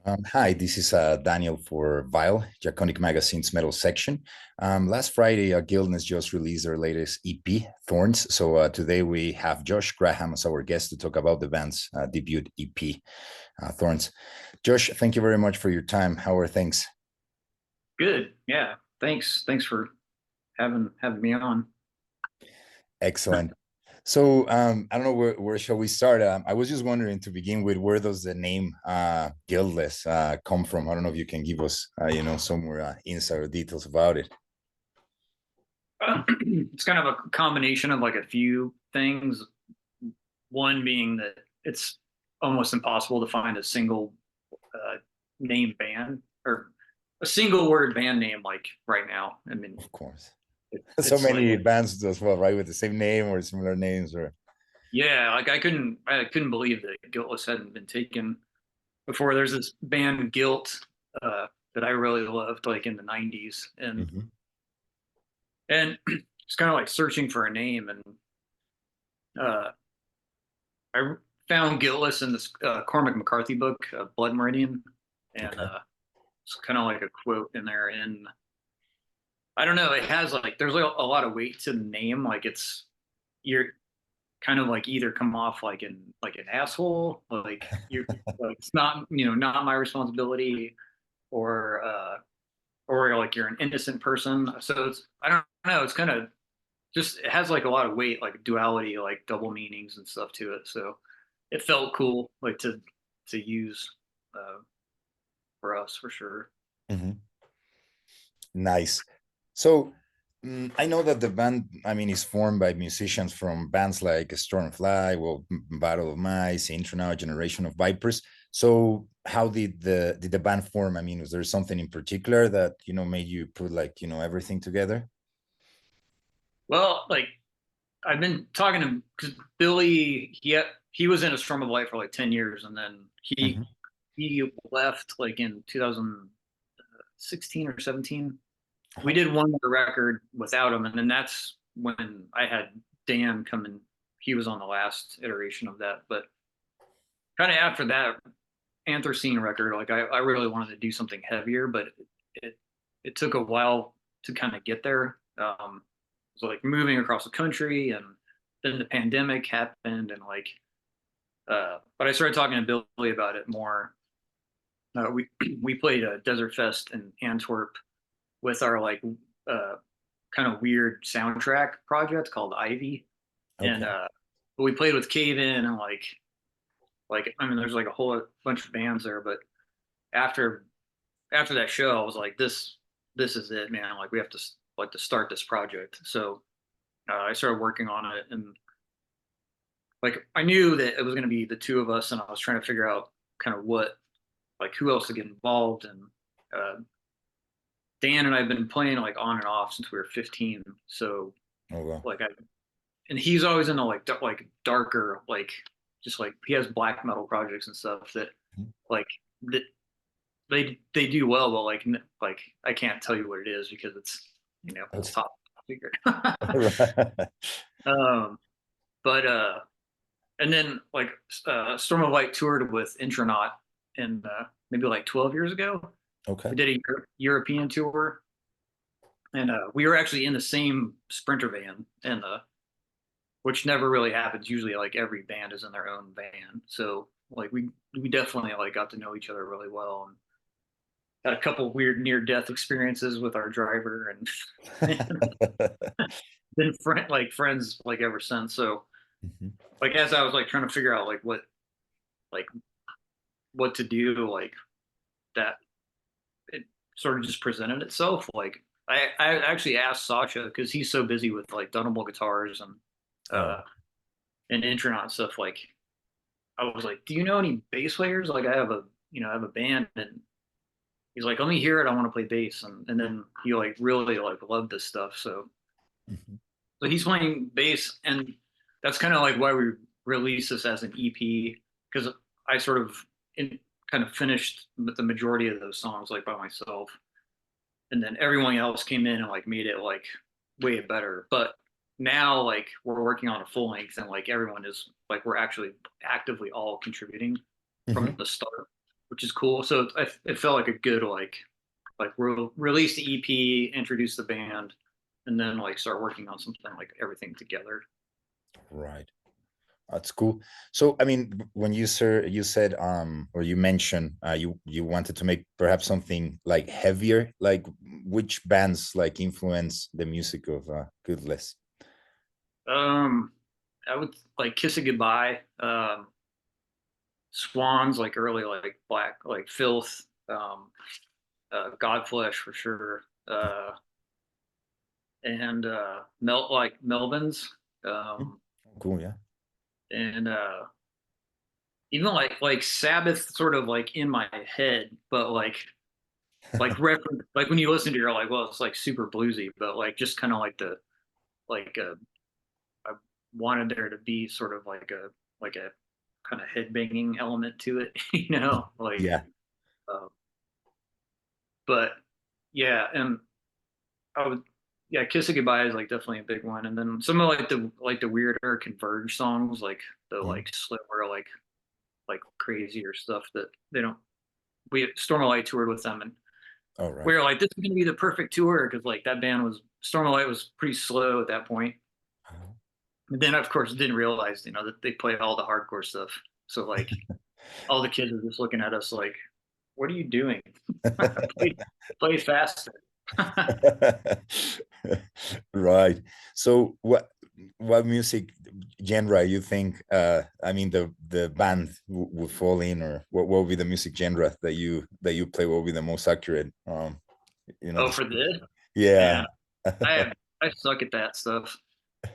Hi, this is Daniel for Vile, Jaconic Magazine's metal section. Last Friday, Guildness just released their latest EP, Thorns. So today we have Josh Graham as our guest to talk about the band's debut EP, Thorns. Josh, thank you very much for your time. How are things? Good. Yeah. Thanks for having me on. Excellent. So I don't know where shall we start. I was just wondering to begin with, where does the name Guildless come from? I don't know if you can give us, some more insight or details about it. It's kind of a combination of like a few things. One being that it's almost impossible to find a single uh, name band or a single word band name like right now. I mean, Of course. So it's like many bands as well, right? With the same name or similar names, or yeah, like I couldn't believe that Guiltless hadn't been taken before. There's this band Guilt that I really loved like in the '90s, Mhm. and it's kind of like searching for a name and uh, I found Guiltless in this Cormac McCarthy book, Blood Meridian, and Okay. it's kind of like a quote in there. And I don't know, it has like there's like a lot of weight to the name. Like you're kind of like either come off like an asshole, like you're like it's not not my responsibility, or or like you're an innocent person. So it's I don't know, it's kind of just it has like a lot of weight, like duality, like double meanings and stuff to it. So it felt cool, like to use uh, for us for sure. Mhm. Nice. So I know that the band, I mean, is formed by musicians from bands like Stormfly, well, Battle of Mice, Intronaut, Generation of Vipers. So how did the band form? I mean, was there something in particular that made you put like everything together? Well, like I've been talking to because Billy, he was in a Storm of Light for like 10 years, and then Mhm. he left like in 2016 or 17. We Uh-huh. did one more record without him, and then that's when I had Dan come in. He was on the last iteration of that, but kind of after that Anthracene record, like I really wanted to do something heavier, but it it took a while to kind of get there. So like moving across the country, and then the pandemic happened, and like but I started talking to Billy about it more. We we played a Desert Fest in Antwerp with our like uh, kind of weird soundtrack project called Ivy, and Okay. we played with Cave In and like I mean there's like a whole bunch of bands there, but after after that show, I was like, this is it, man. Like we have to like to start this project. So I started working on it, and like I knew that it was going to be the two of us, and I was trying to figure out kind of what like who else to get involved. And uh, Dan and I have been playing like on and off since we were 15. So Oh well. like I and he's always into like like darker like just like he has black metal projects and stuff that like that they do well, but like I can't tell you what it is because it's That's top secret. right. um, but and then like Storm of Light toured with Intronaut and maybe like 12 years ago. Okay. We did a European tour, and we were actually in the same Sprinter van, and which never really happens. Usually, like every band is in their own van, so like we definitely like got to know each other really well, and had a couple weird near death experiences with our driver, and been friends like ever since. So Mhm. like as I was like trying to figure out like what to do, like that it sort of just presented itself. Like I actually asked Sasha because he's so busy with like Dunable guitars Oh. uh and Intronaut stuff. Like I was like, do you know any bass players? Like I have a I have a band, and he's like, let me hear it. I want to play bass, and then he like really like loved this stuff. Mhm. So he's playing bass, and that's kind of like why we released this as an EP because I sort of kind of finished the majority of those songs like by myself, and then everyone else came in and like made it like way better. But now like we're working on a full length, and like everyone is like we're actually actively all contributing from Mhm. the start, which is cool. So it felt like a good release the EP, introduce the band, and then like start working on something like everything together. Right. That's cool. So, I mean, when you said or you mentioned you wanted to make perhaps something like heavier, like which bands like influence the music of Guiltless? Um, I would like Kiss It Goodbye, Swans, like early like Black, like Filth, Godflesh for sure, and Melvins, Hmm. um, Cool, yeah. and even like Sabbath, sort of like in my head, but like reference, like when you listen to it, you're like, well, it's like super bluesy, but like just kind of like the like I wanted there to be sort of like a kind of head banging element to it, like Yeah. uh, but yeah, and I would yeah, Kiss It Goodbye is like definitely a big one, and then some of like the weirder Converge songs, like the Mhm. like slower like crazier stuff that they don't. We Stormlight toured with them, and All right. we were like, this is gonna be the perfect tour because like that band was Stormlight was pretty slow at that point. And then of course didn't realize that they play all the hardcore stuff. So like all the kids are just looking at us like, what are you doing? play, play faster. Right. So what music genre you think I mean the band would fall in, or what would be the music genre that you play, what would be the most accurate Oh, for this, yeah. man, I suck at that stuff.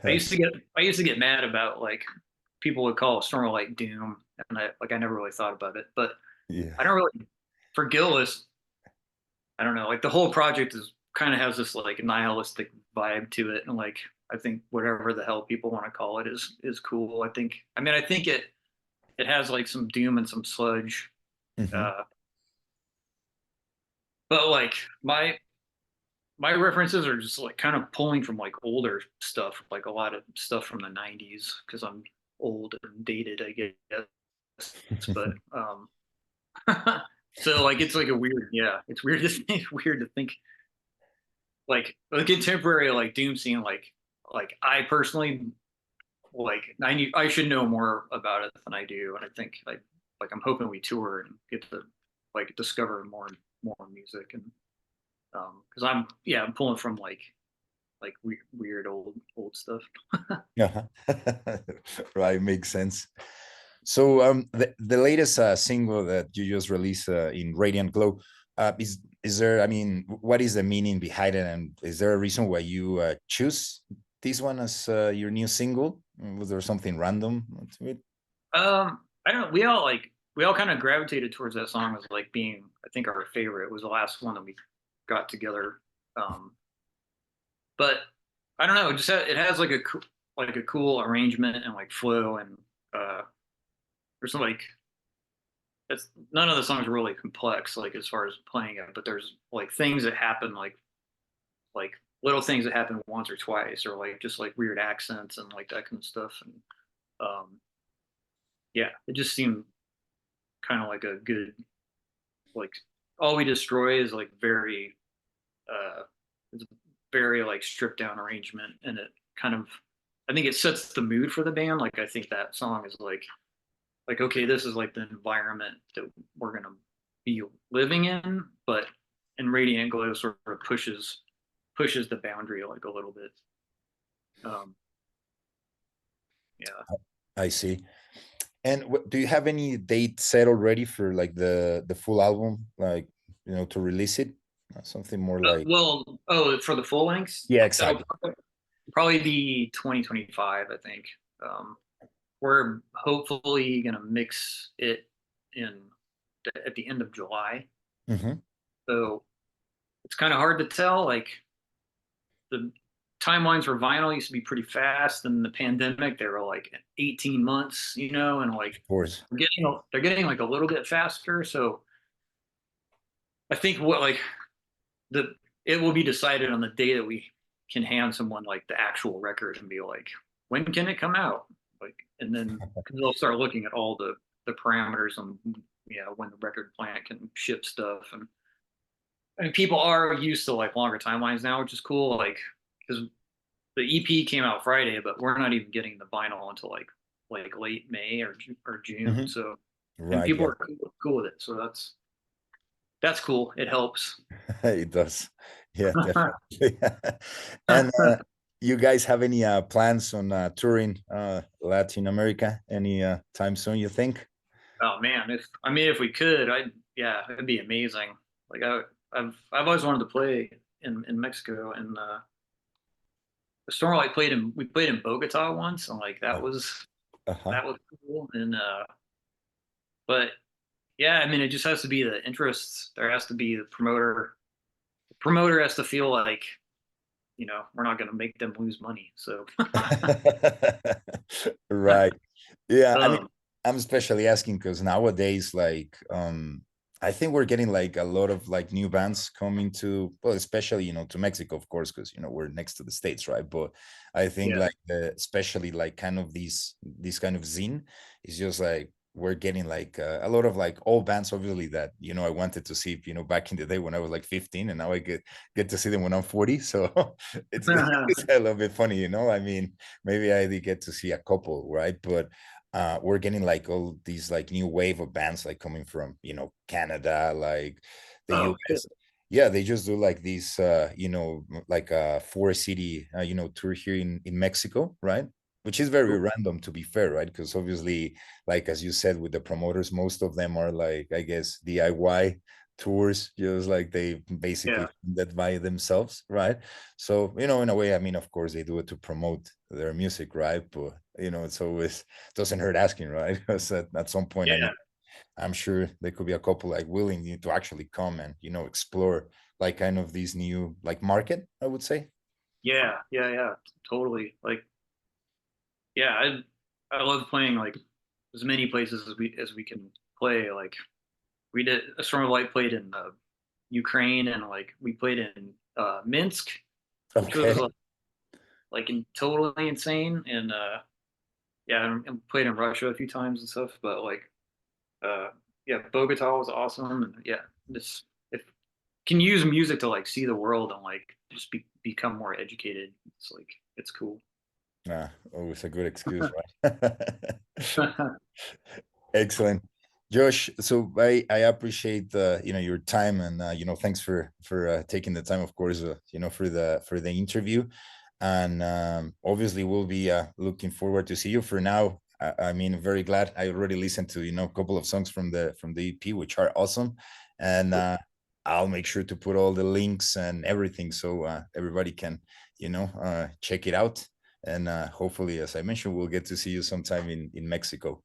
I used to get mad about like people would call Stormlight doom, and I never really thought about it, but Yeah. I don't really for Gillis. I don't know, like the whole project is kind of has this like nihilistic vibe to it, and like I think whatever the hell people want to call it is cool. I think it has like some doom and some sludge, Hmm. uh, but like my references are just like kind of pulling from like older stuff, like a lot of stuff from the '90s because I'm old and dated, I guess. But so like it's like a weird, yeah, it's weird to think, weird to think like a contemporary like doom scene like I personally I should know more about it than I do, and I think like I'm hoping we tour and get to like discover more music, and because I'm pulling from like weird old stuff. Yeah. Right, makes sense. So the latest single that you just released in Radiant Glow, is there, I mean, what is the meaning behind it, and is there a reason why you choose this one as your new single? Was there something random to it? I don't. We all kind of gravitated towards that song as like being I think our favorite. It was the last one that we got together. Um, but I don't know. It has like a cool arrangement and like flow, and uh, there's like it's none of the songs are really complex like as far as playing it, but there's like things that happen like little things that happen once or twice, or like just like weird accents and like that kind of stuff. And um, yeah, it just seemed kind of like a good like all we destroy is like very uh it's very like stripped down arrangement, and it kind of I think it sets the mood for the band. Like I think that song is like okay, this is like the environment that we're gonna be living in, but in Radiant Glow sort of pushes the boundary like a little bit. Um, yeah. I see. And do you have any date set already for like the full album, like to release it? Something more like, For the full lengths, yeah, that'll exactly. probably be 2025, I think. Um, we're hopefully gonna mix it in at the end of July. Hmm. So it's kind of hard to tell. Like the timelines for vinyl used to be pretty fast, and the pandemic they were like 18 months, and like Of course. they're getting like a little bit faster. So I think what like the it will be decided on the day that we can hand someone like the actual record and be like, when can it come out? Like, and then because they'll start looking at all the parameters on when the record plant can ship stuff. And people are used to like longer timelines now, which is cool. Like, because the EP came out Friday, but we're not even getting the vinyl until like late May or June. Mhm. So, and Right. people Yeah. are cool with it. So that's cool. It helps. It does. Yeah, definitely. And you guys have any plans on touring Latin America any time soon, you think? Oh man, if we could, yeah, it'd be amazing. Like I've always wanted to play in Mexico, and the Stormlight we played in Bogota once, and like Uh, uh-huh. that was cool. And but yeah, I mean, it just has to be the interest. There has to be the promoter. The promoter has to feel like, we're not going to make them lose money. So Right. Yeah, I mean, um, I'm especially asking because nowadays, like, I think we're getting like a lot of like new bands coming to, well, especially, to Mexico, of course, because we're next to the States, right? But I think yeah. like especially like kind of these kind of zine is just like we're getting like a lot of like old bands, obviously, that I wanted to see, back in the day when I was like 15, and now I get to see them when I'm 40. So it's a little bit funny, I mean, maybe I did get to see a couple, right? But we're getting like all these like new wave of bands like coming from Canada, like the Oh shit. US. Yeah, they just do like these like a 4 city tour here in Mexico, right? Which is very Cool. random, to be fair, right? Because obviously, like as you said, with the promoters, most of them are like, I guess, DIY tours, just like they basically Yeah. fund that by themselves, right? So, in a way, I mean, of course, they do it to promote their music, right? But it's always doesn't hurt asking, right? Because at some point, I mean, Yeah. I'm sure there could be a couple like willing to actually come and explore like kind of these new like market, I would say. Yeah. Yeah. Yeah. Totally. Like, yeah, I love playing like as many places as we can play. Like we did a Storm of Light played in Ukraine, and like we played in Minsk, which was Okay. totally insane. And yeah, and played in Russia a few times and stuff. But like uh, yeah, Bogota was awesome. And yeah, this if can use music to like see the world and like just become more educated. It's cool. Always a good excuse, right? Excellent. Josh, so I appreciate your time, and thanks for taking the time, of course, for the interview. And obviously we'll be looking forward to see you. For now, I mean, very glad I already listened to a couple of songs from the EP, which are awesome. And I'll make sure to put all the links and everything so everybody can check it out. And hopefully, as I mentioned, we'll get to see you sometime in Mexico.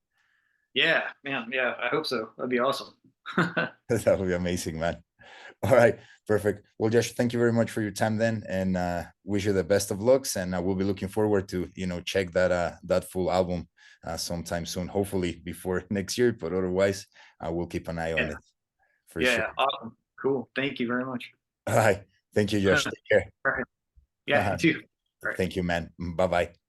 Yeah, man. Yeah, I hope so. That'd be awesome. That would be amazing, man. All right, perfect. Well, Josh, thank you very much for your time then, and wish you the best of lucks. And we'll be looking forward to check that full album sometime soon, hopefully before next year. But otherwise, we'll keep an eye on Yeah. it for sure. Yeah. Awesome. Cool. Thank you very much. All right, thank you, All Josh. Take care. right. Yeah, you too. All right. Thank you, man. Bye bye.